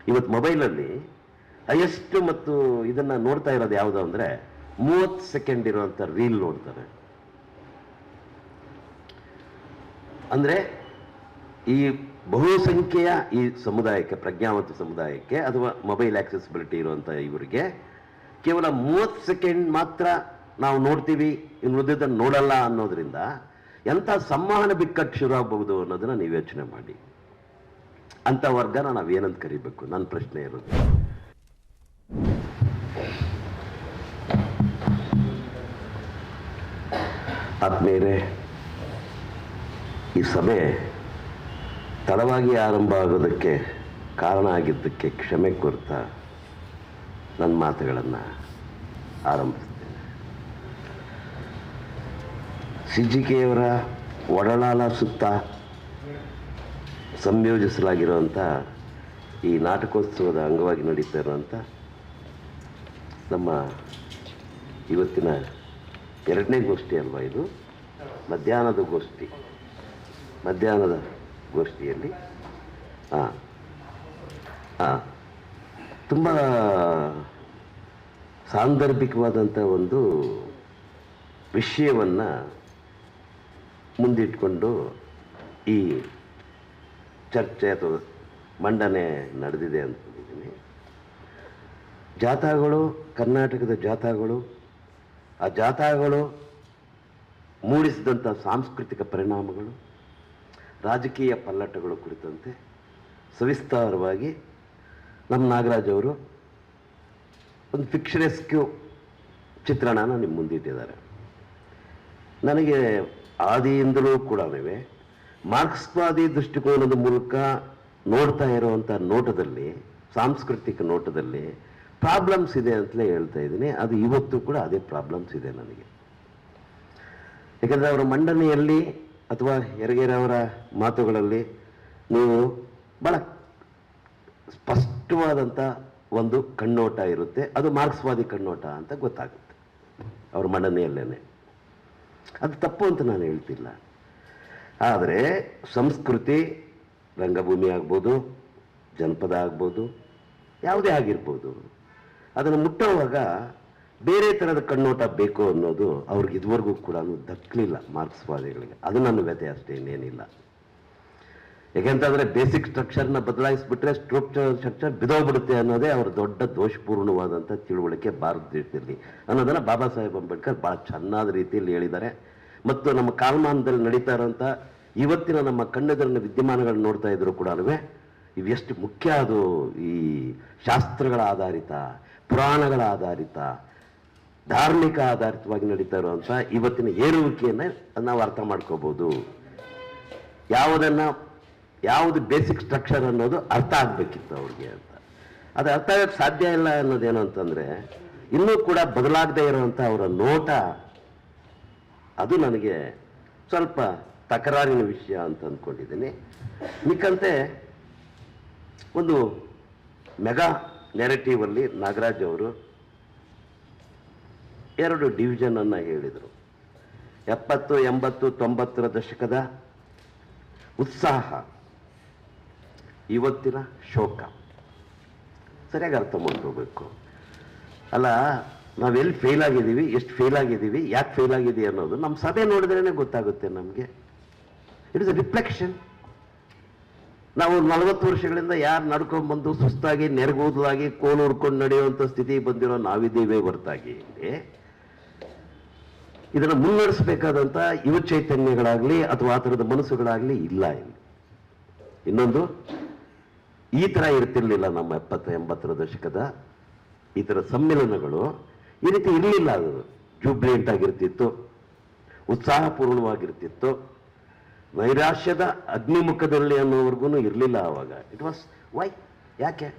ಇವತ್ತು ಮೊಬೈಲಲ್ಲಿ ಹೈಯೆಸ್ಟ್ ಮತ್ತು ಇದನ್ನು ನೋಡ್ತಾ ಇರೋದು ಯಾವುದು ಅಂದರೆ 30 ಸೆಕೆಂಡ್ ಇರುವಂಥ ರೀಲ್ ನೋಡ್ತಾರೆ. ಅಂದರೆ ಈ ಬಹುಸಂಖ್ಯೆಯ ಈ ಸಮುದಾಯಕ್ಕೆ, ಪ್ರಜ್ಞಾವಂತ ಸಮುದಾಯಕ್ಕೆ ಅಥವಾ ಮೊಬೈಲ್ ಆಕ್ಸೆಸಿಬಿಲಿಟಿ ಇರುವಂಥ ಇವರಿಗೆ ಕೇವಲ 30 ಸೆಕೆಂಡ್ ಮಾತ್ರ ನಾವು ನೋಡ್ತೀವಿ, ಇನ್ನು ಉಳಿದನ್ನು ನೋಡಲ್ಲ ಅನ್ನೋದ್ರಿಂದ ಎಂಥ ಸಂವಹನ ಬಿಕ್ಕಟ್ಟು ಶುರು ಆಗಬಹುದು ಅನ್ನೋದನ್ನ ನೀವು ಯೋಚನೆ ಮಾಡಿ. ಅಂಥ ವರ್ಗನ ನಾವೇನಂತ ಕರಿಬೇಕು? ನನ್ನ ಪ್ರಶ್ನೆ ಇರೋದು. ಆದ್ಮೇಲೆ ಈ ಸಭೆ ತಡವಾಗಿ ಆರಂಭ ಆಗೋದಕ್ಕೆ ಕಾರಣ ಆಗಿದ್ದಕ್ಕೆ ಕ್ಷಮೆ ಕೋರ್ತಾ ನನ್ನ ಮಾತುಗಳನ್ನು ಆರಂಭಿಸ್ತೇನೆ. ಸಿಜಿಕೆಯವರ ಒಡನಾಳ ಸುತ್ತ ಸಂಯೋಜಿಸಲಾಗಿರುವಂಥ ಈ ನಾಟಕೋತ್ಸವದ ಅಂಗವಾಗಿ ನಡೀತಾ ಇರುವಂಥ ನಮ್ಮ ಇವತ್ತಿನ 2ನೇ ಗೋಷ್ಠಿ ಅಲ್ವಾ ಇದು? ಮಧ್ಯಾಹ್ನದ ಗೋಷ್ಠಿಯಲ್ಲಿ ತುಂಬ ಸಾಂದರ್ಭಿಕವಾದಂಥ ಒಂದು ವಿಷಯವನ್ನು ಮುಂದಿಟ್ಕೊಂಡು ಈ ಚರ್ಚೆ ಅಥವಾ ಮಂಡನೆ ನಡೆದಿದೆ ಅಂತಿದ್ದೀನಿ. ಜಾಥಾಗಳು, ಕರ್ನಾಟಕದ ಜಾಥಾಗಳು, ಆ ಜಾಥಾಗಳು ಮೂಡಿಸಿದಂಥ ಸಾಂಸ್ಕೃತಿಕ ಪರಿಣಾಮಗಳು, ರಾಜಕೀಯ ಪಲ್ಲಟಗಳು ಕುರಿತಂತೆ ಸವಿಸ್ತಾರವಾಗಿ ನಮ್ಮ ನಾಗರಾಜ್ ಅವರು ಒಂದು ಫಿಕ್ಷರೆಸ್ಕ್ಯೂ ಚಿತ್ರಣನ ನಿಮ್ಮ ಮುಂದಿಟ್ಟಿದ್ದಾರೆ. ನನಗೆ ಆದಿಯಿಂದಲೂ ಕೂಡ ಮಾರ್ಕ್ಸ್ವಾದಿ ದೃಷ್ಟಿಕೋನದ ಮೂಲಕ ನೋಡ್ತಾ ಇರುವಂಥ ನೋಟದಲ್ಲಿ, ಸಾಂಸ್ಕೃತಿಕ ನೋಟದಲ್ಲಿ ಪ್ರಾಬ್ಲಮ್ಸ್ ಇದೆ ಅಂತಲೇ ಹೇಳ್ತಾ ಇದ್ದೀನಿ. ಅದು ಇವತ್ತು ಕೂಡ ಅದೇ ಪ್ರಾಬ್ಲಮ್ಸ್ ಇದೆ ನನಗೆ. ಯಾಕಂದರೆ ಅವರ ಮಂಡನೆಯಲ್ಲಿ ಅಥವಾ ಹೆರಗೇರವರ ಮಾತುಗಳಲ್ಲಿ ನೀವು ಭಾಳ ಸ್ಪಷ್ಟವಾದಂಥ ಒಂದು ಕಣ್ಣೋಟ ಇರುತ್ತೆ. ಅದು ಮಾರ್ಕ್ಸ್ವಾದಿ ಕಣ್ಣೋಟ ಅಂತ ಗೊತ್ತಾಗುತ್ತೆ ಅವ್ರ ಮಂಡನೆಯಲ್ಲೇ. ಅದು ತಪ್ಪು ಅಂತ ನಾನು ಹೇಳ್ತಿಲ್ಲ. ಆದರೆ ಸಂಸ್ಕೃತಿ, ರಂಗಭೂಮಿ ಆಗ್ಬೋದು, ಜನಪದ ಆಗ್ಬೋದು, ಯಾವುದೇ ಆಗಿರ್ಬೋದು, ಅದನ್ನು ಮುಟ್ಟುವಾಗ ಬೇರೆ ಥರದ ಕಣ್ಣೋಟ ಬೇಕು ಅನ್ನೋದು ಅವ್ರಿಗೆ ಇದುವರೆಗೂ ಕೂಡ ದಕ್ಕಲಿಲ್ಲ ಮಾರ್ಕ್ಸ್ವಾದಿಗಳಿಗೆ. ಅದು ನನ್ನ ವ್ಯಥೆ ಅಷ್ಟೇ, ಇನ್ನೇನಿಲ್ಲ. ಯಾಕೆಂತಂದರೆ ಬೇಸಿಕ್ ಸ್ಟ್ರಕ್ಚರ್ನ ಬದಲಾಯಿಸ್ಬಿಟ್ರೆ ಸ್ಟ್ರಕ್ಚರ್ ಬಿದೋಗ್ಬಿಡುತ್ತೆ ಅನ್ನೋದೇ ಅವ್ರ ದೊಡ್ಡ ದೋಷಪೂರ್ಣವಾದಂಥ ತಿಳುವಳಿಕೆ ಭಾರತ ದೇಶದಲ್ಲಿ ಅನ್ನೋದನ್ನು ಬಾಬಾ ಸಾಹೇಬ್ ಅಂಬೇಡ್ಕರ್ ಭಾಳ ಚೆನ್ನಾದ ರೀತಿಯಲ್ಲಿ ಹೇಳಿದ್ದಾರೆ. ಮತ್ತು ನಮ್ಮ ಕಾಲಮಾನದಲ್ಲಿ ನಡೀತಾ ಇರೋಂಥ ಇವತ್ತಿನ ನಮ್ಮ ಕಣ್ಣೆದುರಿನ ವಿದ್ಯಮಾನಗಳನ್ನ ನೋಡ್ತಾ ಇದ್ರು ಕೂಡ ಇವೆಷ್ಟು ಮುಖ್ಯ. ಅದು ಈ ಶಾಸ್ತ್ರಗಳ ಆಧಾರಿತ, ಪುರಾಣಗಳ ಆಧಾರಿತ, ಧಾರ್ಮಿಕ ಆಧಾರಿತವಾಗಿ ನಡೀತಾ ಇರುವಂಥ ಇವತ್ತಿನ ಏರುವಿಕೆಯನ್ನು ನಾವು ಅರ್ಥ ಮಾಡ್ಕೋಬೋದು. ಯಾವುದು ಬೇಸಿಕ್ ಸ್ಟ್ರಕ್ಚರ್ ಅನ್ನೋದು ಅರ್ಥ ಆಗಬೇಕಿತ್ತು ಅವ್ರಿಗೆ ಅಂತ. ಅದು ಅರ್ಥ ಆಗಕ್ಕೆ ಸಾಧ್ಯ ಇಲ್ಲ ಅನ್ನೋದೇನು ಅಂತಂದರೆ, ಇನ್ನೂ ಕೂಡ ಬದಲಾಗದೇ ಇರುವಂಥ ಅವರ ನೋಟ, ಅದು ನನಗೆ ಸ್ವಲ್ಪ ತಕರಾರಿನ ವಿಷಯ ಅಂತ ಅಂದ್ಕೊಂಡಿದ್ದೀನಿ. ಮಿಕ್ಕಂತೆ ಒಂದು ಮೆಗಾ ನೆರೆಟಿವಲ್ಲಿ ನಾಗರಾಜ್ ಅವರು 2 ಡಿವಿಷನನ್ನು ಹೇಳಿದರು. 70, 80, 90ರ ದಶಕದ ಉತ್ಸಾಹ, ಇವತ್ತಿನ ಶೋಕ. ಸರಿಯಾಗಿ ಅರ್ಥ ಮಾಡ್ಕೋಬೇಕು. ಅಲ್ಲ, ನಾವೆಲ್ಲಿ ಫೇಲ್ ಆಗಿದ್ದೀವಿ, ಎಷ್ಟು ಫೇಲ್ ಆಗಿದ್ದೀವಿ, ಯಾಕೆ ಫೇಲ್ ಆಗಿದ್ದೀವಿ ಅನ್ನೋದು ನಮ್ಮ ಸಭೆ ನೋಡಿದ್ರೇ ಗೊತ್ತಾಗುತ್ತೆ ನಮಗೆ. It is a reflection. ನಾವು 40 ವರ್ಷಗಳಿಂದ ಯಾರು ನಡ್ಕೊಂಡ್ಬಂದು ಸುಸ್ತಾಗಿ ನೆರಗೂದಲಾಗಿ ಕೋಲು ಹುಡ್ಕೊಂಡು ನಡೆಯುವಂಥ ಸ್ಥಿತಿ ಬಂದಿರೋ ನಾವಿದ್ದೀವಿ ಹೊರತಾಗಿ ಇದನ್ನು ಮುನ್ನಡೆಸಬೇಕಾದಂಥ ಯುವ ಚೈತನ್ಯಗಳಾಗಲಿ ಅಥವಾ ಆ ಥರದ ಮನಸ್ಸುಗಳಾಗಲಿ ಇಲ್ಲ ಇಲ್ಲಿ. ಇನ್ನೊಂದು, ಈ ಥರ ಇರ್ತಿರ್ಲಿಲ್ಲ ನಮ್ಮ 70, 80ರ ದಶಕದ ಈ ಥರ ಸಮ್ಮೇಳನಗಳು. ಈ ರೀತಿ ಇರಲಿಲ್ಲ. ಅದು ಜೂಬ್ಲಿಯಂಟ್ ಆಗಿರ್ತಿತ್ತು, ಉತ್ಸಾಹಪೂರ್ಣವಾಗಿರ್ತಿತ್ತು, ನೈರಾಶ್ಯದ ಅಗ್ನಿಮುಖದಲ್ಲಿ ಅನ್ನೋವರೆಗೂ ಇರಲಿಲ್ಲ ಆವಾಗ. It was why? ಯಾಕೆ?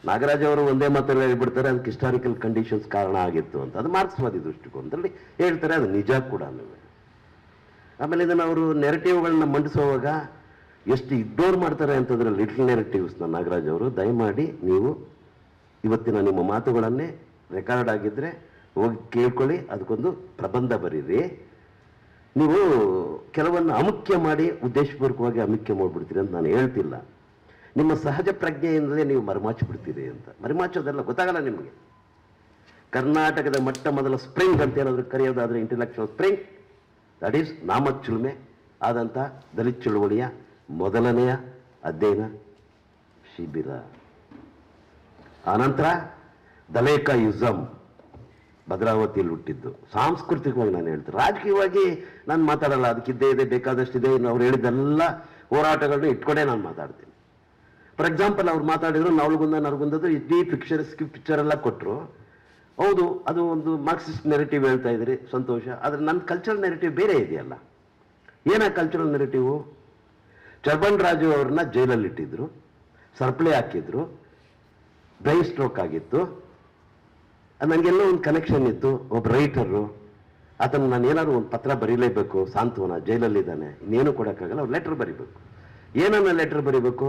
ನಾಗರಾಜ್ ಅವರು ಒಂದೇ ಮಾತಲ್ಲಿ ಹೇಳ್ಬಿಡ್ತಾರೆ, ಅದಕ್ಕೆ ಹಿಸ್ಟಾರಿಕಲ್ ಕಂಡೀಷನ್ಸ್ ಕಾರಣ ಆಗಿತ್ತು ಅಂತ. ಅದು ಮಾರ್ಕ್ಸ್ವಾದಿ ದೃಷ್ಟಿಕೋನದಲ್ಲಿ ಹೇಳ್ತಾರೆ, ಅದು ನಿಜ ಕೂಡ. ಆಮೇಲೆ ಇದನ್ನು ಅವರು ನೆರೆಟಿವ್ಗಳನ್ನ ಮಂಡಿಸುವಾಗ ಎಷ್ಟು ಇಗ್ನೋರ್ ಮಾಡ್ತಾರೆ ಅಂತಂದ್ರೆ ಲಿಟಲ್ ನೆರೆಟಿವ್ಸ್ನ ನಾಗರಾಜ್ ಅವರು. ದಯಮಾಡಿ ನೀವು ಇವತ್ತಿನ ನಿಮ್ಮ ಮಾತುಗಳನ್ನೇ ರೆಕಾರ್ಡ್ ಆಗಿದ್ದರೆ ಹೋಗಿ ಕೇಳ್ಕೊಳ್ಳಿ, ಅದಕ್ಕೊಂದು ಪ್ರಬಂಧ ಬರೀರಿ. ನೀವು ಕೆಲವನ್ನು ಅಮುಖ್ಯ ಮಾಡಿ ಉದ್ದೇಶಪೂರ್ವಕವಾಗಿ ಅಮುಖ್ಯ ಮಾಡಿಬಿಡ್ತೀರಿ ಅಂತ ನಾನು ಹೇಳ್ತಿಲ್ಲ. ನಿಮ್ಮ ಸಹಜ ಪ್ರಜ್ಞೆಯಿಂದಲೇ ನೀವು ಮರೆಮಾಚಿಬಿಡ್ತೀರಿ ಅಂತ. ಮರೆಮಾಚೋದೆಲ್ಲ ಗೊತ್ತಾಗಲ್ಲ ನಿಮಗೆ. ಕರ್ನಾಟಕದ ಮೊಟ್ಟ ಮೊದಲ ಸ್ಪ್ರಿಂಗ್ ಅಂತ ಏನಾದರೂ ಕರೆಯೋದಾದ್ರೆ ಇಂಟೆಲೆಕ್ಚುವಲ್ ಸ್ಪ್ರಿಂಗ್, ದಟ್ ಈಸ್ ನಾಮಚ್ಚುಳುಮೆ ಆದಂಥ ದಲಿತ ಚಳುವಳಿಯ ಮೊದಲನೆಯ ಅಧ್ಯಯನ ಶಿಬಿರ. ಆನಂತರ ದಲೇಕ ಯುಸಮ್ ಭದ್ರಾವತಿಯಲ್ಲಿ ಹುಟ್ಟಿದ್ದು. ಸಾಂಸ್ಕೃತಿಕವಾಗಿ ನಾನು ಹೇಳ್ತೀನಿ, ರಾಜಕೀಯವಾಗಿ ನಾನು ಮಾತಾಡಲ್ಲ, ಅದಕ್ಕಿದ್ದೇ ಇದೆ, ಬೇಕಾದಷ್ಟಿದೆ. ಇನ್ನು ಅವ್ರು ಹೇಳಿದ್ದೆಲ್ಲ ಹೋರಾಟಗಳನ್ನ ಇಟ್ಕೊಂಡೇ ನಾನು ಮಾತಾಡ್ತೀನಿ. ಫಾರ್ ಎಕ್ಸಾಂಪಲ್ ಅವ್ರು ಮಾತಾಡಿದ್ರು ನವಲಗುಂದ ನರಗುಂದದ್ದು ಇಡೀ ಪಿಕ್ಚರ್ ಎಲ್ಲ ಕೊಟ್ಟರು. ಹೌದು, ಅದು ಒಂದು ಮಾರ್ಕ್ಸಿಸ್ಟ್ ನೆರೆಟಿವ್ ಹೇಳ್ತಾ ಇದ್ರಿ, ಸಂತೋಷ. ಆದರೆ ನನ್ನ ಕಲ್ಚರಲ್ ನೆರೆಟಿವ್ ಬೇರೆ ಇದೆಯಲ್ಲ. ಏನ ಕಲ್ಚರಲ್ ನೆರೆಟಿವು? ಚರ್ಬನ್ ರಾಜು ಅವ್ರನ್ನ ಜೈಲಲ್ಲಿ ಇಟ್ಟಿದ್ರು, ಸರ್ಪ್ಲೆ ಹಾಕಿದ್ರು, ಬ್ರೈನ್ ಸ್ಟ್ರೋಕ್ ಆಗಿತ್ತು. ನನಗೆಲ್ಲೋ ಒಂದು ಕನೆಕ್ಷನ್ ಇತ್ತು. ಒಬ್ಬ ರೈಟರು, ಆತನ ನಾನು ಏನಾದ್ರು ಒಂದು ಪತ್ರ ಬರೀಲೇಬೇಕು, ಸಾಂತ್ವನ, ಜೈಲಲ್ಲಿದ್ದಾನೆ, ಇನ್ನೇನು ಕೊಡೋಕ್ಕಾಗಲ್ಲ, ಅವ್ರು ಲೆಟರ್ ಬರೀಬೇಕು. ಏನನ್ನ ಲೆಟರ್ ಬರೀಬೇಕು?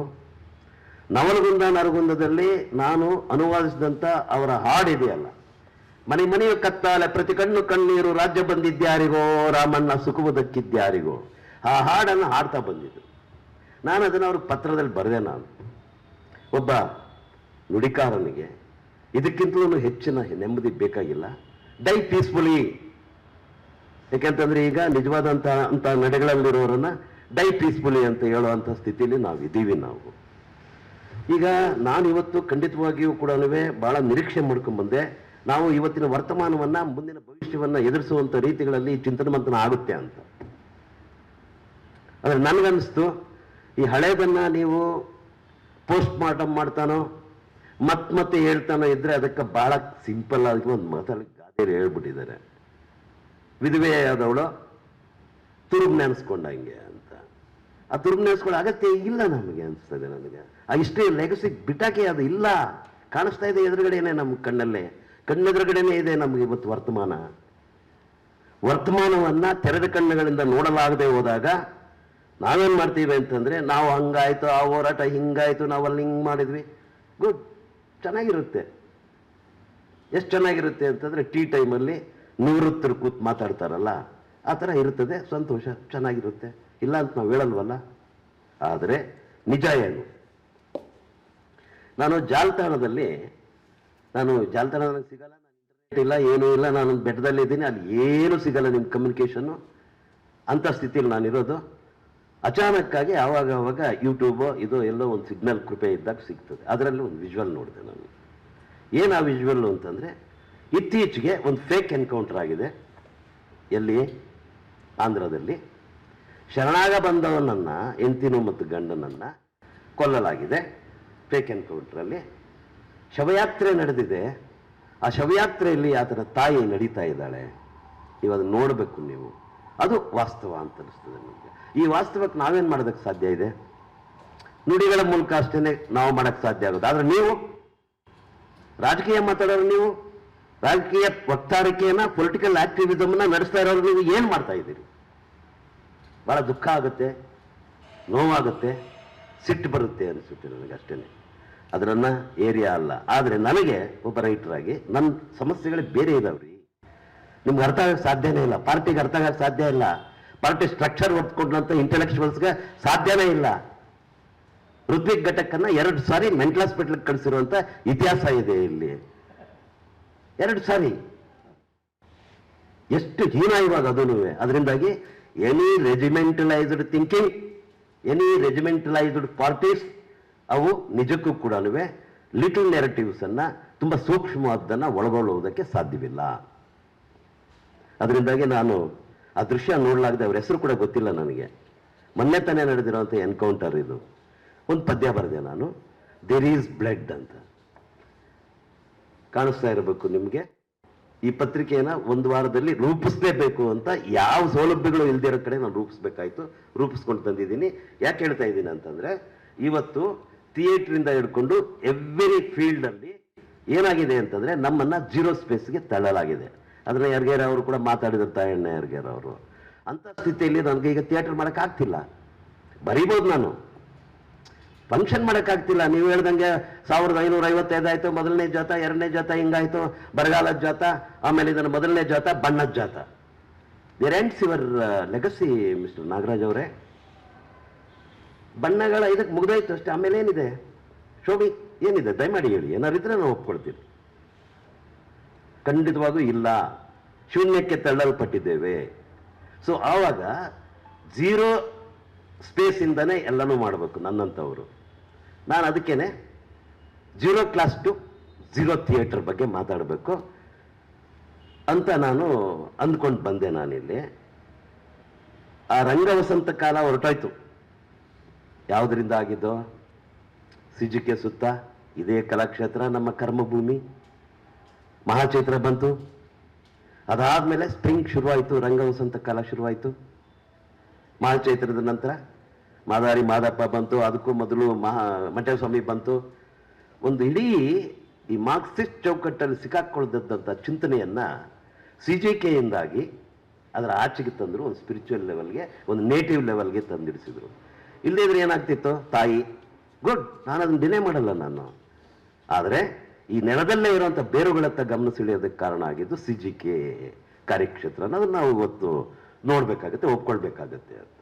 ನವಲಗುಂದ ನರಗುಂದದಲ್ಲಿ ನಾನು ಅನುವಾದಿಸಿದಂಥ ಅವರ ಹಾಡಿದೆಯಲ್ಲ, ಮನೆ ಮನೆಯ ಕತ್ತಾಲೆ ಪ್ರತಿ ಕಣ್ಣು ಕಣ್ಣೀರು, ರಾಜ್ಯ ಬಂದಿದ್ಯಾರಿಗೋ ರಾಮಣ್ಣ ಸುಖವುದಕ್ಕಿದ್ಯಾರಿಗೋ, ಆ ಹಾಡನ್ನು ಹಾಡ್ತಾ ಬಂದಿದ್ದು ನಾನು. ಅದನ್ನು ಅವ್ರಿಗೆ ಪತ್ರದಲ್ಲಿ ಬರೆದೆ. ನಾನು ಒಬ್ಬ ನುಡಿಕಾರನಿಗೆ ಇದಕ್ಕಿಂತಲೂ ಹೆಚ್ಚಿನ ನೆಮ್ಮದಿ ಬೇಕಾಗಿಲ್ಲ. Die peacefully. ಯಾಕೆಂತಂದ್ರೆ ಈಗ ನಿಜವಾದಂಥ ನಡೆಗಳಲ್ಲಿರೋರನ್ನ ಡೈ ಪೀಸ್ಫುಲಿ ಅಂತ ಹೇಳುವಂಥ ಸ್ಥಿತಿಯಲ್ಲಿ ನಾವಿದ್ದೀವಿ. ನಾವು ಈಗ ನಾನು ಇವತ್ತು ಖಂಡಿತವಾಗಿಯೂ ಕೂಡ ಬಹಳ ನಿರೀಕ್ಷೆ ಮಾಡ್ಕೊಂಡ್ಬಂದೆ. ನಾವು ಇವತ್ತಿನ ವರ್ತಮಾನವನ್ನ, ಮುಂದಿನ ಭವಿಷ್ಯವನ್ನ ಎದುರಿಸುವಂಥ ರೀತಿಗಳಲ್ಲಿ ಚಿಂತನ ಮಂಥನ ಆಗುತ್ತೆ ಅಂತ. ಆದರೆ ನನಗನ್ನಿಸ್ತು, ಈ ಹಳೇದನ್ನ ನೀವು ಪೋಸ್ಟ್ ಮಾರ್ಟಮ್ ಮಾಡ್ತಾನೋ ಮತ್ತೆ ಹೇಳ್ತಾನೋ ಇದ್ರೆ ಅದಕ್ಕೆ ಬಹಳ ಸಿಂಪಲ್ ಆಗಿ ಒಂದು ಮಾತಾಡಿ ಗಾದೆ ಹೇಳ್ಬಿಟ್ಟಿದ್ದಾರೆ. ವಿಧವೆಯಾದವಳು ತುರುಬ್ ನೆನೆಸ್ಕೊಂಡಂಗೆ ಅಂತ. ಆ ತುರುಬ್ ನೆನೆಸ್ಕೊಳ್ಳೋ ಅಗತ್ಯ ಇಲ್ಲ ನಮಗೆ ಅನಿಸ್ತದೆ. ನನಗೆ ಆ ಇಷ್ಟೇ ಲೆಗಸಿ ಬಿಟ್ಟಾಕೆ ಅದು ಇಲ್ಲ, ಕಾಣಿಸ್ತಾ ಇದೆ ಎದುರುಗಡೆನೆ, ನಮ್ಮ ಕಣ್ಣೆದುರುಗಡೆನೇ ಇದೆ ನಮಗೆ ಇವತ್ತು ವರ್ತಮಾನವನ್ನ ತೆರೆದ ಕಣ್ಣುಗಳಿಂದ ನೋಡಲಾಗದೆ ಹೋದಾಗ ನಾವೇನ್ ಮಾಡ್ತೀವಿ ಅಂತಂದ್ರೆ, ನಾವು ಹಂಗಾಯ್ತು, ಆ ಹೋರಾಟ ಹಿಂಗಾಯ್ತು, ನಾವಲ್ಲಿ ಹಿಂಗ್ ಮಾಡಿದ್ವಿ. ಗುಡ್, ಚೆನ್ನಾಗಿರುತ್ತೆ. ಎಷ್ಟು ಚೆನ್ನಾಗಿರುತ್ತೆ ಅಂತಂದ್ರೆ, ಟೀ ಟೈಮಲ್ಲಿ ನಿವೃತ್ತರು ಕೂತ್ ಮಾತಾಡ್ತಾರಲ್ಲ, ಆ ಥರ ಇರುತ್ತದೆ. ಸಂತೋಷ, ಚೆನ್ನಾಗಿರುತ್ತೆ, ಇಲ್ಲ ಅಂತ ನಾವು ಹೇಳಲ್ವಲ್ಲ. ಆದರೆ ನಿಜ ಏನು? ನಾನು ಜಾಲತಾಣದಲ್ಲಿ ಸಿಗಲ್ಲ, ನಾನು ಇಂಟರ್ನೆಟ್ ಇಲ್ಲ, ಏನೂ ಇಲ್ಲ, ನಾನು ಬೆಟ್ಟದಲ್ಲಿ ಇದ್ದೀನಿ, ಅಲ್ಲಿ ಏನೂ ಸಿಗಲ್ಲ ನಿಮ್ಮ ಕಮ್ಯುನಿಕೇಷನ್ನು. ಅಂಥ ಸ್ಥಿತಿಯಲ್ಲಿ ನಾನಿರೋದು. ಅಚಾನಕ್ಕಾಗಿ ಆವಾಗ ಯೂಟ್ಯೂಬು ಇದು ಎಲ್ಲೋ ಒಂದು ಸಿಗ್ನಲ್ ಕೃಪೆ ಇದ್ದಾಗ ಸಿಗ್ತದೆ. ಅದರಲ್ಲಿ ಒಂದು ವಿಜುವಲ್ ನೋಡಿದೆ ನಾನು. ಏನು ಆ ವಿಜುವಲ್ಲು ಅಂತಂದರೆ, ಇತ್ತೀಚೆಗೆ ಒಂದು ಫೇಕ್ ಎನ್ಕೌಂಟರ್ ಆಗಿದೆ. ಎಲ್ಲಿ? ಆಂಧ್ರದಲ್ಲಿ. ಶರಣಾಗ ಬಂದವನನ್ನು, ಹೆಂಡತಿನು ಮತ್ತು ಗಂಡನನ್ನು ಕೊಲ್ಲಲಾಗಿದೆ ಫೇಕ್ ಎನ್ಕೌಂಟ್ರಲ್ಲಿ. ಶವಯಾತ್ರೆ ನಡೆದಿದೆ. ಆ ಶವಯಾತ್ರೆಯಲ್ಲಿ ಆತನ ತಾಯಿ ನಡೀತಾ ಇದ್ದಾಳೆ. ನೀವು ಅದನ್ನು ನೋಡಬೇಕು. ನೀವು ಅದು ವಾಸ್ತವ ಅಂತ ಅನಿಸ್ತದೆ ನಮಗೆ. ಈ ವಾಸ್ತವಕ್ಕೆ ನಾವೇನು ಮಾಡೋದಕ್ಕೆ ಸಾಧ್ಯ ಇದೆ? ನುಡಿಗಳ ಮೂಲಕ ಅಷ್ಟೇ ನಾವು ಮಾಡೋಕ್ಕೆ ಸಾಧ್ಯ ಆಗೋದು. ಆದರೆ ನೀವು ರಾಜಕೀಯ ಮಾತಾಡೋರು, ನೀವು ರಾಜಕೀಯ ವಕ್ತಾರಿಕೆಯನ್ನ, ಪೊಲಿಟಿಕಲ್ ಆಕ್ಟಿವಿಸಮ್ನ ನಡೆಸ್ತಾ ಇರೋರು, ನೀವು ಏನು ಮಾಡ್ತಾ ಇದ್ದೀರಿ? ಬಹಳ ದುಃಖ ಆಗುತ್ತೆ, ನೋವಾಗುತ್ತೆ, ಸಿಟ್ಟು ಬರುತ್ತೆ ಅನಿಸುತ್ತೆ ನನಗೆ ಅಷ್ಟೇ. ಅದು ನನ್ನ ಏರಿಯಾ ಅಲ್ಲ. ಆದರೆ ನನಗೆ ಒಬ್ಬ ರೈಟರ್ ಆಗಿ ನನ್ನ ಸಮಸ್ಯೆಗಳೇ ಬೇರೆ ಇದಾವ್ರಿ. ನಿಮ್ಗೆ ಅರ್ಥ ಆಗಕ್ಕೆ ಸಾಧ್ಯನೇ ಇಲ್ಲ, ಪಾರ್ಟಿಗೆ ಅರ್ಥ ಆಗಕ್ಕೆ ಸಾಧ್ಯ ಇಲ್ಲ, ಪಾರ್ಟಿ ಸ್ಟ್ರಕ್ಚರ್ ಒಪ್ಕೊಂಡಂತ ಇಂಟೆಲೆಕ್ಚುವಲ್ಸ್ಗೆ ಸಾಧ್ಯನೇ ಇಲ್ಲ. ಋತ್ವಿಕ್ ಘಟಕನ್ನ 2 ಸಾರಿ ಮೆಂಟಲ್ ಹಾಸ್ಪಿಟಲ್ ಕಳಿಸಿರುವಂತ ಇತಿಹಾಸ ಇದೆ ಇಲ್ಲಿ. 2 ಸಾರಿ. ಎಷ್ಟು ಹೀನ ಇವಾಗ ಅದೂ. ಅದರಿಂದಾಗಿ ಎನಿ ರೆಜಿಮೆಂಟಲೈಸ್ಡ್ ಥಿಂಕಿಂಗ್, ಎನಿ ರೆಜಿಮೆಂಟಲೈಸ್ಡ್ ಪಾರ್ಟೀಸ್, ಅವು ನಿಜಕ್ಕೂ ಕೂಡ ಲಿಟಲ್ ನೆರೆಟಿವ್ಸ್ ಅನ್ನ, ತುಂಬಾ ಸೂಕ್ಷ್ಮವಾದನ್ನ ಒಳಗೊಳ್ಳುವುದಕ್ಕೆ ಸಾಧ್ಯವಿಲ್ಲ. ಅದರಿಂದಾಗಿ ನಾನು ಆ ದೃಶ್ಯ ನೋಡಲಾಗದೆ, ಅವ್ರ ಹೆಸರು ಕೂಡ ಗೊತ್ತಿಲ್ಲ ನನಗೆ. ಮೊನ್ನೆ ತಾನೇ ನಡೆದಿರುವಂಥ ಎನ್ಕೌಂಟರ್ ಇದು. ಒಂದು ಪದ್ಯ ಬರೆದೆ ನಾನು, ದೇರ್ ಈಸ್ ಬ್ಲಡ್ ಅಂತ. ಕಾಣಿಸ್ತಾ ಇರಬೇಕು ನಿಮಗೆ. ಈ ಪತ್ರಿಕೆಯನ್ನ 1 ವಾರದಲ್ಲಿ ರೂಪಿಸಲೇಬೇಕು ಅಂತ, ಯಾವ ಸೌಲಭ್ಯಗಳು ಇಲ್ದಿರೋ ಕಡೆ ನಾನು ರೂಪಿಸ್ಕೊಂಡು ತಂದಿದ್ದೀನಿ. ಯಾಕೆ ಹೇಳ್ತಾ ಇದ್ದೀನಿ ಅಂತಂದ್ರೆ, ಇವತ್ತು ಥಿಯೇಟ್ರಿಂದ ಹಿಡ್ಕೊಂಡು ಎವ್ರಿ ಫೀಲ್ಡ್ ಅಲ್ಲಿ ಏನಾಗಿದೆ ಅಂತಂದ್ರೆ, ನಮ್ಮನ್ನ ಜೀರೋ ಸ್ಪೇಸ್ಗೆ ತಳ್ಳಲಾಗಿದೆ. ಅದನ್ನ ಯಾರ್ಗೇರ ಅವರು ಕೂಡ ಮಾತಾಡಿದ್ರು, ತಾಯಣ್ಣ ಯಾರ್ಗೇರ ಅವರು. ಅಂತ ಸ್ಥಿತಿಯಲ್ಲಿ ನನಗೆ ಈಗ ಥಿಯೇಟರ್ ಮಾಡೋಕ್ಕಾಗ್ತಿಲ್ಲ. ಬರೀಬೋದು, ನಾನು ಫಂಕ್ಷನ್ ಮಾಡೋಕ್ಕಾಗ್ತಿಲ್ಲ. ನೀವು ಹೇಳ್ದಂಗೆ 1555 ಆಯ್ತು, ಮೊದಲನೇ ಜಾತ, 2ನೇ ಜಾತ ಹಿಂಗಾಯ್ತು, ಬರಗಾಲದ ಜಾತ, ಆಮೇಲೆ ಇದನ್ನು ಮೊದಲನೇ ಜಾತ, ಬಣ್ಣದ ಜಾತ. There ends your legacy mister Nagaraj ಅವರೇ. ಬಣ್ಣಗಳ ಇದಕ್ಕೆ ಮುಗ್ದಾಯ್ತು ಅಷ್ಟೇ. ಆಮೇಲೆ ಏನಿದೆ ಶೋಭಿ, ಏನಿದೆ ದಯಮಾಡಿ ಹೇಳಿ, ಏನಾರು ಇದ್ರೆ ನಾವು ಒಪ್ಕೊಳ್ತೀವಿ. ಖಂಡಿತವಾಗೂ ಇಲ್ಲ, ಶೂನ್ಯಕ್ಕೆ ತಳ್ಳಲ್ಪಟ್ಟಿದ್ದೇವೆ. ಸೊ ಆವಾಗ ಝೀರೋ ಸ್ಪೇಸಿಂದನೇ ಎಲ್ಲನೂ ಮಾಡಬೇಕು ನನ್ನಂಥವರು. ನಾನು ಅದಕ್ಕೇನೆ zero class to zero theatre ಬಗ್ಗೆ ಮಾತಾಡಬೇಕು ಅಂತ ನಾನು ಅಂದ್ಕೊಂಡು ಬಂದೆ. ನಾನಿಲ್ಲಿ ಆ ರಂಗವಸಂತ ಕಾಲ ಹೊರಟೋಯ್ತು. ಯಾವುದರಿಂದ ಆಗಿದ್ದೋ? ಸಿಜಿಕೆ ಸುತ್ತ ಇದೇ ಕಲಾಕ್ಷೇತ್ರ, ನಮ್ಮ ಕರ್ಮಭೂಮಿ. ಮಹಾಚೈತ್ರ ಬಂತು, ಅದಾದ್ಮೇಲೆ ಸ್ಪ್ರಿಂಗ್ ಶುರುವಾಯಿತು, ರಂಗವಸಂತ ಕಾಲ ಶುರುವಾಯಿತು. ಮಹಾಚೈತ್ರದ ನಂತರ ಮಾದಾರಿ ಮಾದಪ್ಪ ಬಂತು, ಅದಕ್ಕೂ ಮೊದಲು ಮಂಟೇಸ್ವಾಮಿ ಬಂತು. ಒಂದು ಇಡೀ ಈ ಮಾರ್ಕ್ಸಿಸ್ಟ್ ಚೌಕಟ್ಟಲ್ಲಿ ಸಿಕ್ಕಾಕೊಳ್ದಂಥ ಚಿಂತನೆಯನ್ನ CJKಯಿಂದಾಗಿ ಅದರ ಆಚೆಗೆ ತಂದರು, ಒಂದು ಸ್ಪಿರಿಚುವಲ್ ಲೆವೆಲ್ಗೆ, ಒಂದು ನೇಟಿವ್ ಲೆವೆಲ್ಗೆ ತಂದಿಡಿಸಿದ್ರು. ಇಲ್ಲದಿದ್ರೆ ಏನಾಗ್ತಿತ್ತು? ತಾಯಿ ಗುಡ್, ನಾನು ಅದನ್ನು ಡಿನೇ ಮಾಡಲ್ಲ ನಾನು. ಆದರೆ ಈ ನೆಲದಲ್ಲೇ ಇರುವಂಥ ಬೇರುಗಳತ್ತ ಗಮನ ಸೆಳೆಯೋದಕ್ಕೆ ಕಾರಣ ಆಗಿದ್ದು CJK ಕಾರ್ಯಕ್ಷೇತ್ರ ಅನ್ನೋದನ್ನು ನಾವು ಇವತ್ತು ನೋಡ್ಬೇಕಾಗತ್ತೆ, ಒಪ್ಕೊಳ್ಬೇಕಾಗತ್ತೆ ಅಂತ.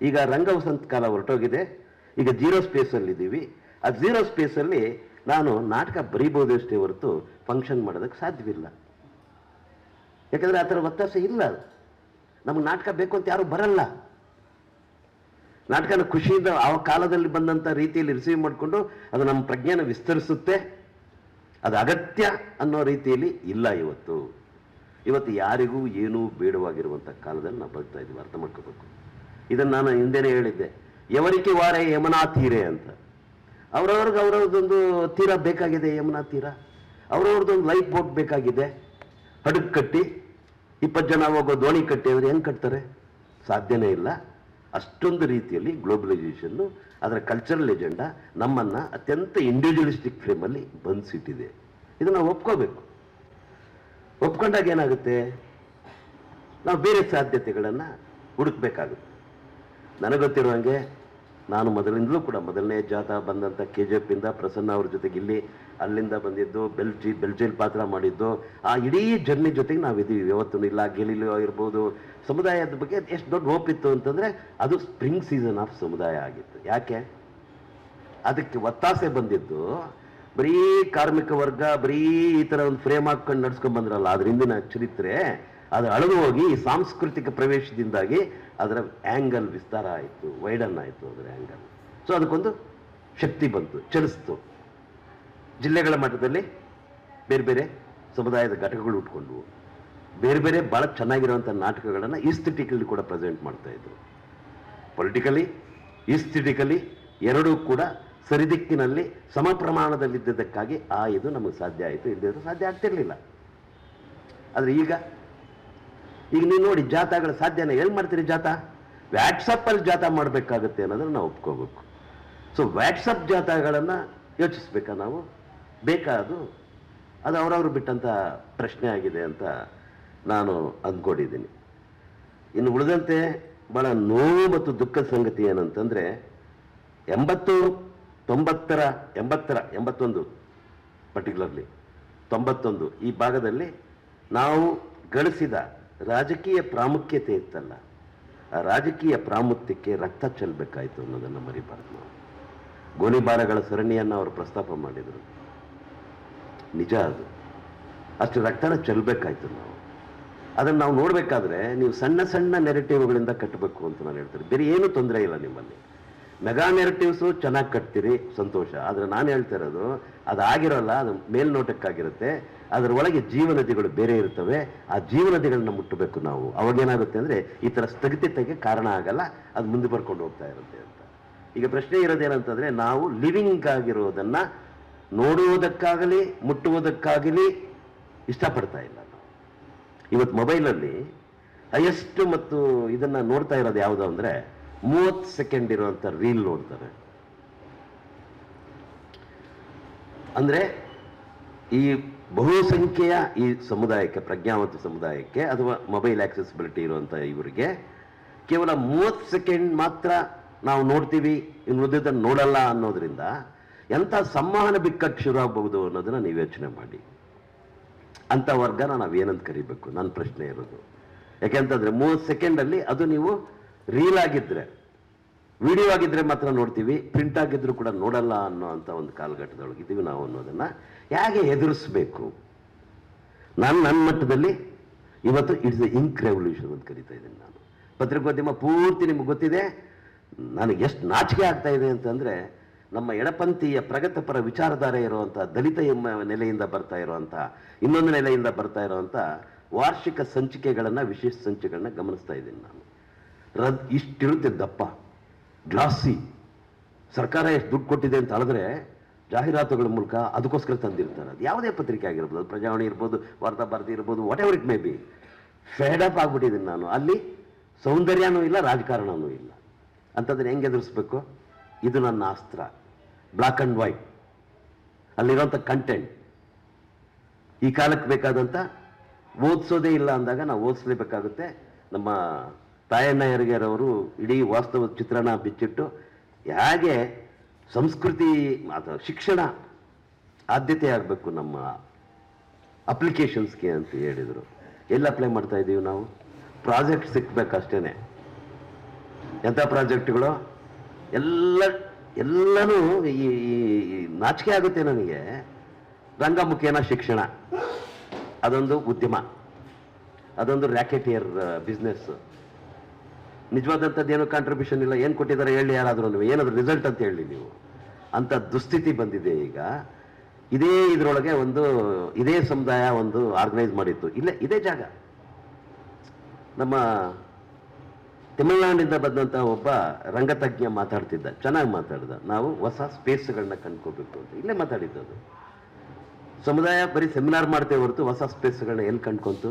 ಈಗ ರಂಗವಸಂತ ಕಾಲ ಹೊರಟೋಗಿದೆ, ಈಗ ಝೀರೋ ಸ್ಪೇಸಲ್ಲಿದ್ದೀವಿ. ಆ ಝೀರೋ ಸ್ಪೇಸಲ್ಲಿ ನಾನು ನಾಟಕ ಬರೀಬಹುದಷ್ಟೇ ಹೊರತು ಫಂಕ್ಷನ್ ಮಾಡೋದಕ್ಕೆ ಸಾಧ್ಯವಿಲ್ಲ. ಯಾಕಂದರೆ ಆ ಥರ ಒತ್ತಾಸೆ ಇಲ್ಲ. ನಮಗೆ ನಾಟಕ ಬೇಕು ಅಂತ ಯಾರು ಬರಲ್ಲ. ನಾಟಕನ ಖುಷಿಯಿಂದ ಆ ಕಾಲದಲ್ಲಿ ಬಂದಂಥ ರೀತಿಯಲ್ಲಿ ರಿಸೀವ್ ಮಾಡಿಕೊಂಡು ಅದು ನಮ್ಮ ಪ್ರಜ್ಞೆನ ವಿಸ್ತರಿಸುತ್ತೆ, ಅದು ಅಗತ್ಯ ಅನ್ನೋ ರೀತಿಯಲ್ಲಿ ಇಲ್ಲ ಇವತ್ತು. ಇವತ್ತು ಯಾರಿಗೂ ಏನೂ ಬೇಡವಾಗಿರುವಂಥ ಕಾಲದಲ್ಲಿ ನಾವು ಬದುಕ್ತಾ ಇದ್ದೀವಿ, ಅರ್ಥ ಮಾಡ್ಕೋಬೇಕು. ಇದನ್ನು ನಾನು ಹಿಂದೆನೇ ಹೇಳಿದ್ದೆ, ಯವರಿಕೆ ವಾರೆ ಯಮುನಾ ತೀರೆ ಅಂತ. ಅವ್ರವ್ರದ್ದೊಂದು ತೀರ ಬೇಕಾಗಿದೆ, ಯಮುನಾ ತೀರ. ಅವ್ರವ್ರದ್ದೊಂದು ಲೈಫ್ ಬೋಟ್ ಬೇಕಾಗಿದೆ, ಹಡಗು ಕಟ್ಟಿ 20 ಜನ ಹೋಗೋ ದೋಣಿ ಕಟ್ಟಿ ಅವರು ಹೆಂಗೆ ಕಟ್ತಾರೆ? ಸಾಧ್ಯನೇ ಇಲ್ಲ. ಅಷ್ಟೊಂದು ರೀತಿಯಲ್ಲಿ ಗ್ಲೋಬಲೈಸೇಷನ್ನು, ಅದರ ಕಲ್ಚರಲ್ ಎಜೆಂಡಾ ನಮ್ಮನ್ನು ಅತ್ಯಂತ ಇಂಡಿವಿಜುವಲಿಸ್ಟಿಕ್ ಫ್ರೇಮಲ್ಲಿ ಬಂಧಿಸಿಟ್ಟಿದೆ. ಇದನ್ನು ನಾವು ಒಪ್ಕೋಬೇಕು. ಒಪ್ಕೊಂಡಾಗ ಏನಾಗುತ್ತೆ? ನಾವು ಬೇರೆ ಸಾಧ್ಯತೆಗಳನ್ನು ಹುಡುಕ್ಬೇಕಾಗುತ್ತೆ. ನನಗೊತ್ತಿರುವಂಗೆ ನಾನು ಮೊದಲಿಂದಲೂ ಕೂಡ ಮೊದಲನೇ ಜಾಥಾ ಬಂದಂಥ KJPಯಿಂದ ಪ್ರಸನ್ನ ಅವ್ರ ಜೊತೆಗೆ ಇಲ್ಲಿ, ಅಲ್ಲಿಂದ ಬಂದಿದ್ದು, ಬೆಲ್ಜಿಲ್ ಪಾತ್ರ ಮಾಡಿದ್ದು, ಆ ಇಡೀ ಜರ್ನಿ ಜೊತೆಗೆ ನಾವಿದ್ದೀವಿ ಯಾವತ್ತೂ. ಇಲ್ಲ ಗೆಲಿಲಿಯೋ ಇರ್ಬೋದು, ಸಮುದಾಯದ ಬಗ್ಗೆ ಎಷ್ಟು ದೊಡ್ಡ ಹೋಪ್ ಇತ್ತು ಅಂತಂದರೆ ಅದು ಸ್ಪ್ರಿಂಗ್ ಸೀಸನ್ ಆಫ್ ಸಮುದಾಯ ಆಗಿತ್ತು. ಯಾಕೆ? ಅದಕ್ಕೆ ಒತ್ತಾಸೆ ಬಂದಿದ್ದು ಬರೀ ಕಾರ್ಮಿಕ ವರ್ಗ, ಬರೀ ಈ ಥರ ಒಂದು ಫ್ರೇಮ್ ಹಾಕೊಂಡು ನಡ್ಸ್ಕೊಂಡು ಬಂದ್ರಲ್ಲ, ಅದ್ರ ಹಿಂದಿನ ಚರಿತ್ರೆ ಅದು ಅಳೆದು ಹೋಗಿ ಸಾಂಸ್ಕೃತಿಕ ಪ್ರವೇಶದಿಂದಾಗಿ ಅದರ ಆ್ಯಂಗಲ್ ವಿಸ್ತಾರ ಆಯಿತು, ವೈಡನ್ ಆಯಿತು ಅದರ ಆ್ಯಂಗಲ್. ಸೊ ಅದಕ್ಕೊಂದು ಶಕ್ತಿ ಬಂತು, ಚಲಿಸ್ತು. ಜಿಲ್ಲೆಗಳ ಮಟ್ಟದಲ್ಲಿ ಬೇರೆ ಬೇರೆ ಸಮುದಾಯದ ಘಟಕಗಳು ಉಟ್ಕೊಂಡ್ವು. ಬೇರೆ ಬೇರೆ ಭಾಳ ಚೆನ್ನಾಗಿರುವಂಥ ನಾಟಕಗಳನ್ನು ಈಸ್ಥೆಟಿಕಲಿ ಕೂಡ ಪ್ರೆಸೆಂಟ್ ಮಾಡ್ತಾ ಇದ್ರು. ಪೊಲಿಟಿಕಲಿ, ಈಸ್ಥೆಟಿಕಲಿ ಎರಡೂ ಕೂಡ ಸರಿದಿಕ್ಕಿನಲ್ಲಿ ಸಮ ಪ್ರಮಾಣದಲ್ಲಿದ್ದದಕ್ಕಾಗಿ ಇದು ನಮಗೆ ಸಾಧ್ಯ ಆಯಿತು. ಇಲ್ಲದಿದ್ರೂ ಸಾಧ್ಯ ಆಗ್ತಿರ್ಲಿಲ್ಲ. ಆದರೆ ಈಗ ನೀವು ನೋಡಿ, ಜಾಥಾಗಳು ಸಾಧ್ಯನೇ. ಎಲ್ಲಿ ಮಾಡ್ತೀರಿ ಜಾಥಾ? ವ್ಯಾಟ್ಸಪ್ಪಲ್ಲಿ ಜಾಥಾ ಮಾಡಬೇಕಾಗುತ್ತೆ ಅನ್ನೋದನ್ನು ನಾವು ಒಪ್ಕೋಬೇಕು. ಸೊ ವ್ಯಾಟ್ಸಪ್ ಜಾಥಾಗಳನ್ನು ಯೋಚಿಸ್ಬೇಕಾ ನಾವು? ಬೇಕಾ ಅದು ಅವರವರು ಬಿಟ್ಟಂಥ ಪ್ರಶ್ನೆ ಆಗಿದೆ ಅಂತ ನಾನು ಅಂದ್ಕೊಂಡಿದ್ದೀನಿ. ಇನ್ನು ಉಳಿದಂತೆ ಭಾಳ ನೋವು ಮತ್ತು ದುಃಖದ ಸಂಗತಿ ಏನಂತಂದರೆ 81 ಪರ್ಟಿಕ್ಯುಲರ್ಲಿ 91 ಈ ಭಾಗದಲ್ಲಿ ನಾವು ಗಳಿಸಿದ ರಾಜಕೀಯ ಪ್ರಾಮುಖ್ಯತೆ ಇತ್ತಲ್ಲ, ಆ ರಾಜಕೀಯ ಪ್ರಾಮುಖ್ಯಕ್ಕೆ ರಕ್ತ ಚೆಲ್ಲಬೇಕಾಯಿತು ಅನ್ನೋದನ್ನು ಮರಿಬಾರ್ದು ನಾವು. ಗೋಲಿಬಾರಗಳ ಸರಣಿಯನ್ನು ಅವರು ಪ್ರಸ್ತಾಪ ಮಾಡಿದರು, ನಿಜ ಅದು. ಅಷ್ಟು ರಕ್ತನ ಚೆಲ್ಲಬೇಕಾಯ್ತು ನಾವು. ಅದನ್ನು ನಾವು ನೋಡಬೇಕಾದ್ರೆ ನೀವು ಸಣ್ಣ ಸಣ್ಣ ನೆರೆಟಿವ್ಗಳಿಂದ ಕಟ್ಟಬೇಕು ಅಂತ ನಾನು ಹೇಳ್ತೀನಿ. ಬೇರೆ ಏನೂ ತೊಂದರೆ ಇಲ್ಲ ನಿಮ್ಮಲ್ಲಿ. ಮೆಗಾ ನೆರೆಟಿವ್ಸು ಚೆನ್ನಾಗಿ ಕಟ್ತೀರಿ, ಸಂತೋಷ. ಆದರೆ ನಾನು ಹೇಳ್ತಾ ಇರೋದು ಅದಾಗಿರೋಲ್ಲ, ಅದು ಮೇಲ್ನೋಟಕ್ಕಾಗಿರುತ್ತೆ. ಅದರ ಒಳಗೆ ಜೀವನದಿಗಳು ಬೇರೆ ಇರ್ತವೆ. ಆ ಜೀವನದಿಗಳನ್ನ ಮುಟ್ಟಬೇಕು ನಾವು. ಅವಾಗೇನಾಗುತ್ತೆ ಅಂದರೆ ಈ ಥರ ಸ್ಥಗಿತತೆಗೆ ಕಾರಣ ಆಗಲ್ಲ, ಅದು ಮುಂದೆ ಬರ್ಕೊಂಡು ಹೋಗ್ತಾ ಇರುತ್ತೆ ಅಂತ. ಈಗ ಪ್ರಶ್ನೆ ಇರೋದೇನಂತಂದರೆ, ನಾವು ಲಿವಿಂಗ್ ಆಗಿರೋದನ್ನು ನೋಡುವುದಕ್ಕಾಗಲಿ ಮುಟ್ಟುವುದಕ್ಕಾಗಲಿ ಇಷ್ಟಪಡ್ತಾ ಇಲ್ಲ ನಾವು. ಇವತ್ತು ಮೊಬೈಲಲ್ಲಿ ಹೈಯೆಸ್ಟ್ ಮತ್ತು ಇದನ್ನು ನೋಡ್ತಾ ಇರೋದು ಯಾವುದು ಅಂದರೆ 30 ಸೆಕೆಂಡ್ ಇರುವಂಥ ರೀಲ್ ನೋಡ್ತಾರೆ. ಅಂದರೆ ಈ ಬಹುಸಂಖ್ಯೆಯ ಈ ಸಮುದಾಯಕ್ಕೆ, ಪ್ರಜ್ಞಾವಂತ ಸಮುದಾಯಕ್ಕೆ ಅಥವಾ ಮೊಬೈಲ್ ಆಕ್ಸೆಸಿಬಿಲಿಟಿ ಇರುವಂಥ ಇವರಿಗೆ ಕೇವಲ 30 ಸೆಕೆಂಡ್ ಮಾತ್ರ ನಾವು ನೋಡ್ತೀವಿ, ಇನ್ನು ಉಳಿದನ್ನು ನೋಡಲ್ಲ ಅನ್ನೋದ್ರಿಂದ ಎಂಥ ಸಂವಹನ ಬಿಕ್ಕಟ್ಟು ಶುರು ಆಗಬಹುದು ಅನ್ನೋದನ್ನ ನೀವು ಯೋಚನೆ ಮಾಡಿ. ಅಂಥ ವರ್ಗನ ನಾವೇನಂತ ಕರಿಬೇಕು? ನನ್ನ ಪ್ರಶ್ನೆ ಇರೋದು. ಯಾಕೆಂತಂದ್ರೆ 30 ಸೆಕೆಂಡಲ್ಲಿ ಅದು ನೀವು ರೀಲ್ ಆಗಿದ್ರೆ, ವಿಡಿಯೋ ಆಗಿದ್ರೆ ಮಾತ್ರ ನೋಡ್ತೀವಿ, ಪ್ರಿಂಟ್ ಆಗಿದ್ರು ಕೂಡ ನೋಡಲ್ಲ ಅನ್ನೋ ಅಂತ ಒಂದು ಕಾಲಘಟ್ಟದೊಳಗೆ ಇದ್ದೀವಿ ನಾವು ಅನ್ನೋದನ್ನ ಹೇಗೆ ಎದುರಿಸ್ಬೇಕು. ನಾನು ನನ್ನ ಮಟ್ಟದಲ್ಲಿ ಇವತ್ತು ಇಟ್ಸ್ ಇಂಕ್ ರೆವಲ್ಯೂಷನ್ ಅಂತ ಕರಿತಾ ಇದ್ದೀನಿ. ನಾನು ಪತ್ರಿಕೋದ್ಯಮ ಪೂರ್ತಿ ನಿಮ್ಗೆ ಗೊತ್ತಿದೆ. ನನಗೆ ಎಷ್ಟು ನಾಚಿಕೆ ಆಗ್ತಾ ಇದೆ ಅಂತಂದರೆ, ನಮ್ಮ ಎಡಪಂಥೀಯ ಪ್ರಗತಿಪರ ವಿಚಾರಧಾರೆ ಇರುವಂಥ ದಲಿತ ನೆಲೆಯಿಂದ ಬರ್ತಾ ಇರುವಂಥ, ಇನ್ನೊಂದು ನೆಲೆಯಿಂದ ಬರ್ತಾ ಇರುವಂಥ ವಾರ್ಷಿಕ ಸಂಚಿಕೆಗಳನ್ನು, ವಿಶೇಷ ಸಂಚಿಕೆಗಳನ್ನ ಗಮನಿಸ್ತಾ ಇದ್ದೀನಿ ನಾನು. ಇಷ್ಟಿರುತ್ತೆ ದಪ್ಪ, ಗ್ಲಾಸಿ. ಸರ್ಕಾರ ಎಷ್ಟು ದುಡ್ಡು ಕೊಟ್ಟಿದೆ ಅಂತ ಹೇಳಿದ್ರೆ ಜಾಹೀರಾತುಗಳ ಮೂಲಕ ಅದಕ್ಕೋಸ್ಕರ ತಂದಿರ್ತಾರೆ. ಅದು ಯಾವುದೇ ಪತ್ರಿಕೆ ಆಗಿರ್ಬೋದು, ಅದು ಪ್ರಜಾವಾಣಿ ಇರ್ಬೋದು, ವಾರ್ತಾ ಭಾರತಿ ಇರ್ಬೋದು, whatever it may be. Fed up ಆಗ್ಬಿಟ್ಟಿದ್ದೀನಿ ನಾನು. ಅಲ್ಲಿ ಸೌಂದರ್ಯನೂ ಇಲ್ಲ, ರಾಜಕಾರಣನೂ ಇಲ್ಲ. ಅಂಥದ್ದನ್ನು ಹೆಂಗೆ ಎದುರಿಸ್ಬೇಕು? ಇದು ನನ್ನ ಅಸ್ತ್ರ. ಬ್ಲಾಕ್ ಆ್ಯಂಡ್ ವೈಟ್, ಅಲ್ಲಿರೋಂಥ ಕಂಟೆಂಟ್, ಈ ಕಾಲಕ್ಕೆ ಬೇಕಾದಂಥ ಓದಿಸೋದೇ ಇಲ್ಲ ಅಂದಾಗ ನಾವು ಓದಿಸ್ಲೇಬೇಕಾಗುತ್ತೆ. ನಮ್ಮ ತಾಯಣ್ಣ ಹೆರಿಗೆರವರು ಇಡೀ ವಾಸ್ತವ ಚಿತ್ರಣ ಬಿಚ್ಚಿಟ್ಟು ಹೇಗೆ ಸಂಸ್ಕೃತಿ ಅಥವಾ ಶಿಕ್ಷಣ ಆದ್ಯತೆ ಆಗಬೇಕು ನಮ್ಮ ಅಪ್ಲಿಕೇಶನ್ಸ್ಗೆ ಅಂತ ಹೇಳಿದರು. ಎಲ್ಲಿ ಅಪ್ಲೈ ಮಾಡ್ತಾ ಇದ್ದೀವಿ ನಾವು? ಪ್ರಾಜೆಕ್ಟ್ ಸಿಕ್ಬೇಕಷ್ಟೇ. ಎಂಥ ಪ್ರಾಜೆಕ್ಟ್ಗಳು? ಎಲ್ಲನೂ ಈ ನಾಚಿಕೆ ಆಗುತ್ತೆ ನನಗೆ. ರಂಗಮುಖೇನ ಶಿಕ್ಷಣ, ಅದೊಂದು ಉದ್ಯಮ, ಅದೊಂದು ರ್ಯಾಕೆಟಿಯರ್ ಬಿಸ್ನೆಸ್. ನಿಜವಾದಂಥದ್ದು ಏನೋ ಕಾಂಟ್ರಿಬ್ಯೂಷನ್ ಇಲ್ಲ. ಏನು ಕೊಟ್ಟಿದ್ದಾರೆ ಹೇಳಿ ಯಾರಾದ್ರೂ, ಏನಾದರೂ ರಿಸಲ್ಟ್ ಅಂತ ಹೇಳಿ ನೀವು. ಅಂಥ ದುಸ್ಥಿತಿ ಬಂದಿದೆ ಈಗ. ಇದರೊಳಗೆ ಇದೇ ಸಮುದಾಯ ಒಂದು ಆರ್ಗನೈಸ್ ಮಾಡಿತ್ತು. ಇದೇ ಜಾಗ. ನಮ್ಮ ತಮಿಳುನಾಡಿನಿಂದ ಬಂದಂಥ ಒಬ್ಬ ರಂಗತಜ್ಞ ಮಾತಾಡ್ತಿದ್ದ, ಚೆನ್ನಾಗಿ ಮಾತಾಡ್ದ. ನಾವು ಹೊಸ ಸ್ಪೇಸ್ಗಳನ್ನ ಕಂಡ್ಕೋಬೇಕು ಅಂತ ಇಲ್ಲೇ ಮಾತಾಡಿದ್ದು. ಅದು ಸಮುದಾಯ ಬರೀ ಸೆಮಿನಾರ್ ಮಾಡ್ತೇವೆ ಹೊರತು ಹೊಸ ಸ್ಪೇಸ್ಗಳನ್ನ ಎಲ್ಲಿ ಕಂಡ್ಕೊಂತು?